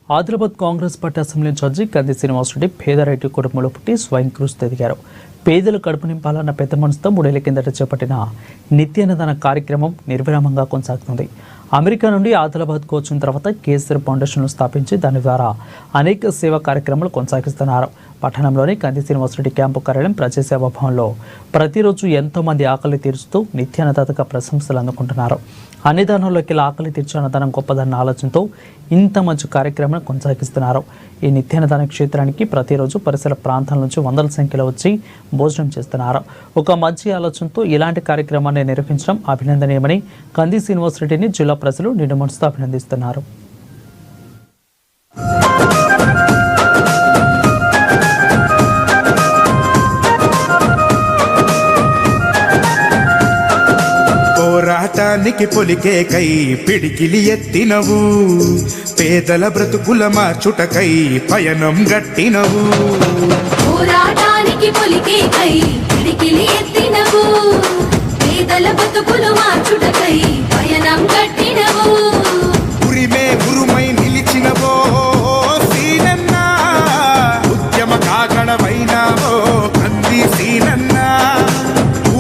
Adilabad Congress party assembly incharge Kandi Srinivasa Reddy పేదరైతు కుటుంబంలో పుట్టి స్వయం కృషితో ఎదిగారు. పేదలు కడుపు నింపాలన్న పెద్ద మనసుతో 3 ఏళ్ల కిందట చేపట్టిన నిత్యాన్నదాన కార్యక్రమం నిర్విరామంగా కొనసాగుతుంది. అమెరికా నుండి ఆదిలాబాద్కు వచ్చిన తర్వాత కేసీఆర్ ఫౌండేషన్ను స్థాపించి దాని ద్వారా అనేక సేవా కార్యక్రమాలు కొనసాగిస్తున్నారు. పట్టణంలోని కంది శ్రీనివాసరెడ్డి క్యాంపు కార్యాలయం ప్రజాసేవా భవన్లో ప్రతిరోజు ఎంతో మంది ఆకలి తీరుస్తూ నిత్యాన్నదాతగా ప్రశంసలు అందుకుంటున్నారు. అన్నదానంలోకి ఆకలి తీర్చే అన్నదానం గొప్పదన్న ఆలోచనతో ఇంత మంచి కార్యక్రమాన్ని కొనసాగిస్తున్నారు. ఈ నిత్యాన్నదాన క్షేత్రానికి ప్రతిరోజు పరిసర ప్రాంతాల నుంచి వందల సంఖ్యలో వచ్చి భోజనం చేస్తున్నారు. ఒక మంచి ఆలోచనతో ఇలాంటి కార్యక్రమాన్ని నిర్వహించడం అభినందనీయమని కంది శ్రీనివాసరెడ్డిని జిల్లా ప్రజలు నిండు మనసుతో అభినందిస్తున్నారు. పోరాటానికి పొలికే కై పిడికిలి ఎత్తినవు, పేదల బ్రతుకుల మార్చుటకై పయనం గట్టినవు. పోరాటానికి పొలికే కై పిడికిలి ఎత్తినవు, పేదల బ్రతుకులు మార్చుటకై పయనం గట్టినవు. ఉరిమే ఉరుమై నిలిచినవో సీనన్న, ఉద్యమ కాగడమైనావో కంది సీనన్న.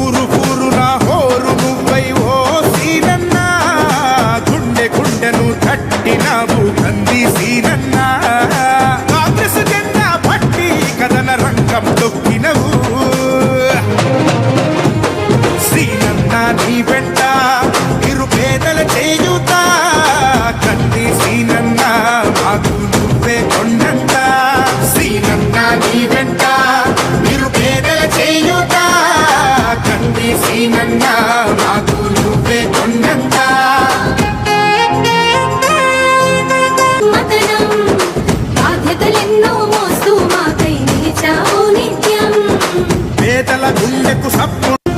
ఊరు ఊరునా హోరు నువ్వై ఓ సీనన్న, గుండె గుండెను తట్టినావు కంది సీనన్న. కాంగ్రెస్ జెండా పట్టి కథన రంగం తొక్కినవు సీనన్న. నీ వెంట నిరుపేదల చేయుతా కంది సీనన్న, మాకు నువ్వే కొండంత. సీనన్న నీ వెంట నిరుపేదల చేయుతా కంది సీనన్న, మాకు నువ్వే కొండంత. మతనం బాధ్యతలెన్నో మోస్తూ మాకై నిలిచావు నిత్యం. పేదల గుండెకు సప్పు